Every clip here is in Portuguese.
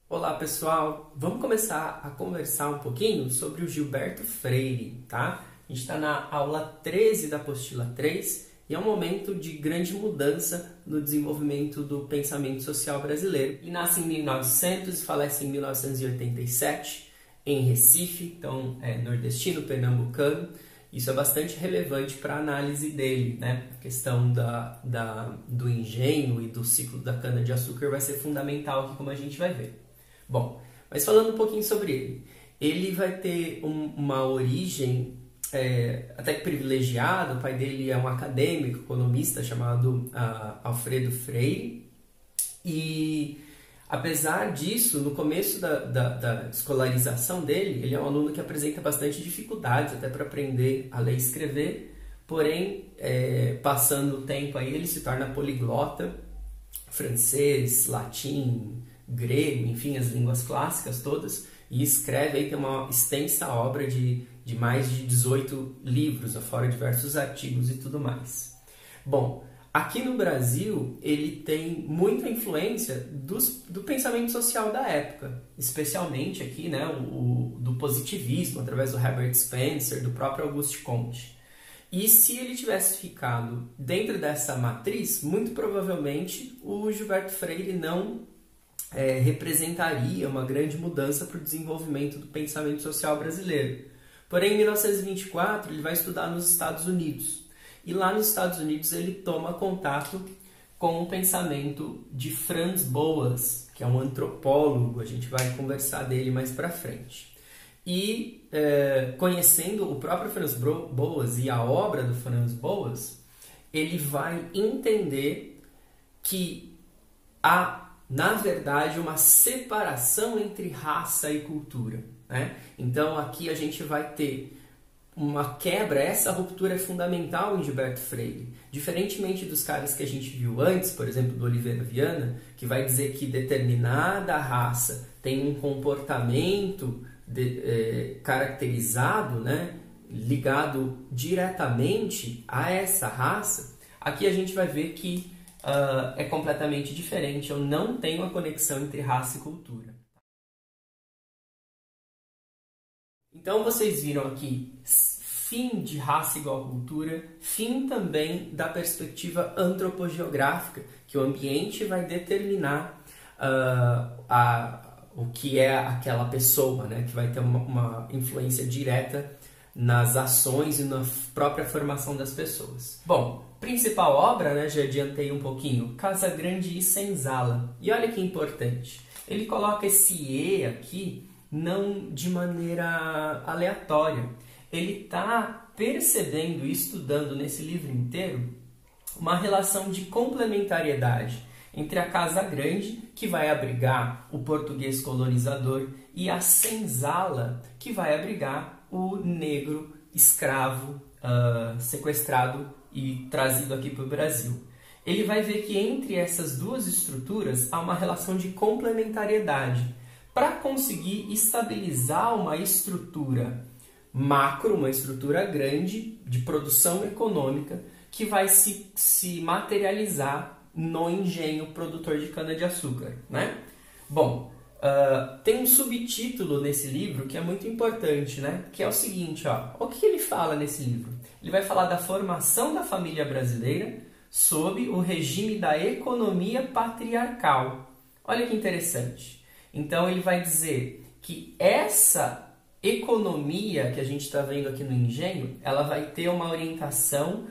Olá pessoal, vamos começar a conversar um pouquinho sobre o Gilberto Freire, tá? A gente está na aula 13 da apostila 3 e é um momento de grande mudança no desenvolvimento do pensamento social brasileiro. Ele nasce em 1900 e falece em 1987 em Recife, então é nordestino, pernambucano. Isso é bastante relevante para a análise dele, né? A questão do engenho e do ciclo da cana-de-açúcar vai ser fundamental aqui, como a gente vai ver. Bom, mas falando um pouquinho sobre ele vai ter uma origem até que privilegiada. O pai dele é um acadêmico, economista chamado Alfredo Freire, e apesar disso, no começo da escolarização dele, ele é um aluno que apresenta bastante dificuldades até para aprender a ler e escrever, porém, passando o tempo aí, ele se torna poliglota, francês, latim, grego, enfim, as línguas clássicas todas, e escreve aí, tem uma extensa obra de mais de 18 livros, afora diversos artigos e tudo mais. Bom, aqui no Brasil, ele tem muita influência do pensamento social da época, especialmente aqui, né, do positivismo, através do Herbert Spencer, do próprio Auguste Comte. E se ele tivesse ficado dentro dessa matriz, muito provavelmente o Gilberto Freire não representaria uma grande mudança para o desenvolvimento do pensamento social brasileiro. Porém, em 1924, ele vai estudar nos Estados Unidos. E lá nos Estados Unidos ele toma contato com o pensamento de Franz Boas, que é um antropólogo, a gente vai conversar dele mais para frente. E conhecendo o próprio Franz Boas e a obra do Franz Boas, ele vai entender que há, na verdade, uma separação entre raça e cultura, né? Então aqui a gente vai ter uma quebra, essa ruptura é fundamental em Gilberto Freire. Diferentemente dos caras que a gente viu antes, por exemplo, do Oliveira Viana, que vai dizer que determinada raça tem um comportamento caracterizado, né, ligado diretamente a essa raça, aqui a gente vai ver que é completamente diferente. Eu não tenho a conexão entre raça e cultura. Então vocês viram aqui fim de raça igual cultura, fim também da perspectiva antropogeográfica, que o ambiente vai determinar o que é aquela pessoa, né? Que vai ter uma influência direta nas ações e na própria formação das pessoas. Bom, principal obra, né, já adiantei um pouquinho, Casagrande e Senzala. E olha que importante, ele coloca esse E aqui não de maneira aleatória. Ele está percebendo e estudando nesse livro inteiro uma relação de complementariedade entre a Casa Grande, que vai abrigar o português colonizador, e a Senzala, que vai abrigar o negro escravo sequestrado e trazido aqui para o Brasil. Ele vai ver que entre essas duas estruturas há uma relação de complementariedade para conseguir estabilizar uma estrutura macro, uma estrutura grande de produção econômica que vai se materializar no engenho produtor de cana-de-açúcar, né? Bom, tem um subtítulo nesse livro que é muito importante, né? Que é o seguinte, ó, o que ele fala nesse livro? Ele vai falar da formação da família brasileira sob o regime da economia patriarcal. Olha que interessante. Então ele vai dizer que essa economia que a gente está vendo aqui no engenho, ela vai ter uma orientação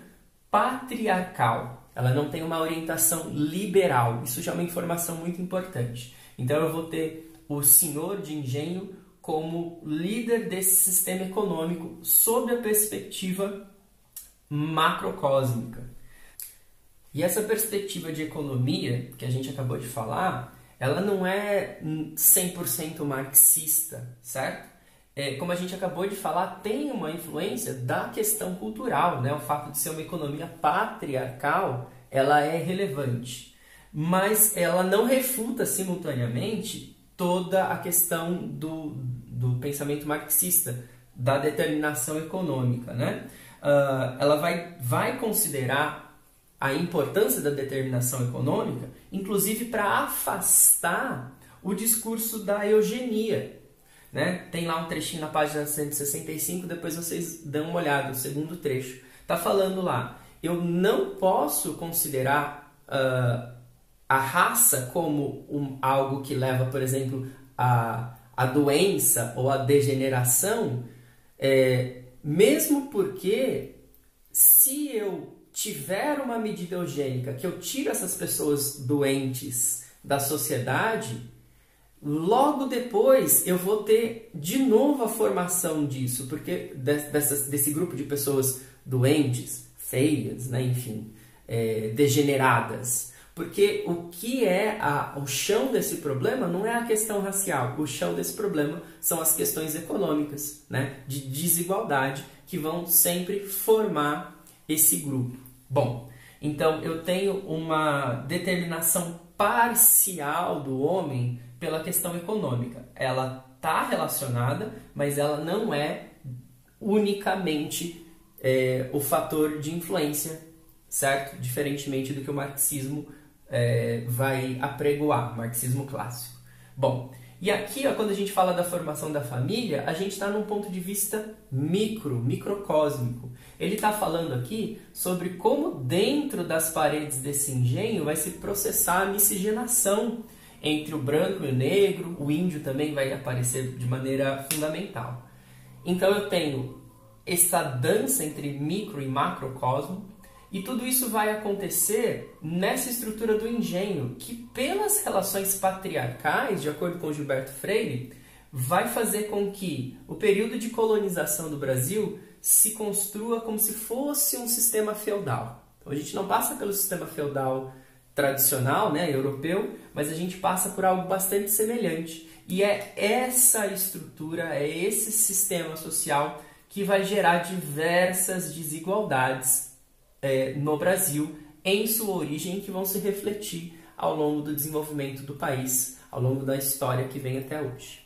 patriarcal. Ela não tem uma orientação liberal. Isso já é uma informação muito importante. Então eu vou ter o senhor de engenho como líder desse sistema econômico sob a perspectiva macrocósmica. E essa perspectiva de economia que a gente acabou de falar, ela não é 100% marxista, certo? Como a gente acabou de falar, tem uma influência da questão cultural, né? O fato de ser uma economia patriarcal, ela é relevante. Mas ela não refuta simultaneamente toda a questão do pensamento marxista, da determinação econômica, né? Ela vai considerar a importância da determinação econômica, inclusive para afastar o discurso da eugenia, né? Tem lá um trechinho na página 165, depois vocês dão uma olhada, o segundo trecho. Está falando lá, eu não posso considerar a raça como algo que leva, por exemplo, a doença ou a degeneração, mesmo porque se eu tiver uma medida eugênica que eu tiro essas pessoas doentes da sociedade, logo depois eu vou ter de novo a formação disso, porque desse grupo de pessoas doentes, feias, né, enfim, degeneradas. Porque o que é o chão desse problema não é a questão racial, o chão desse problema são as questões econômicas, né, de desigualdade, que vão sempre formar esse grupo. Bom, então eu tenho uma determinação parcial do homem pela questão econômica. Ela está relacionada, mas ela não é unicamente o fator de influência, certo? Diferentemente do que o marxismo vai apregoar, o marxismo clássico. Bom, e aqui, ó, quando a gente fala da formação da família, a gente está num ponto de vista microcósmico. Ele está falando aqui sobre como dentro das paredes desse engenho vai se processar a miscigenação entre o branco e o negro, o índio também vai aparecer de maneira fundamental. Então eu tenho essa dança entre micro e macrocosmo, e tudo isso vai acontecer nessa estrutura do engenho, que pelas relações patriarcais, de acordo com Gilberto Freire, vai fazer com que o período de colonização do Brasil se construa como se fosse um sistema feudal. Então a gente não passa pelo sistema feudal tradicional, né, europeu, mas a gente passa por algo bastante semelhante. E é essa estrutura, é esse sistema social que vai gerar diversas desigualdades no Brasil, em sua origem, que vão se refletir ao longo do desenvolvimento do país, ao longo da história que vem até hoje.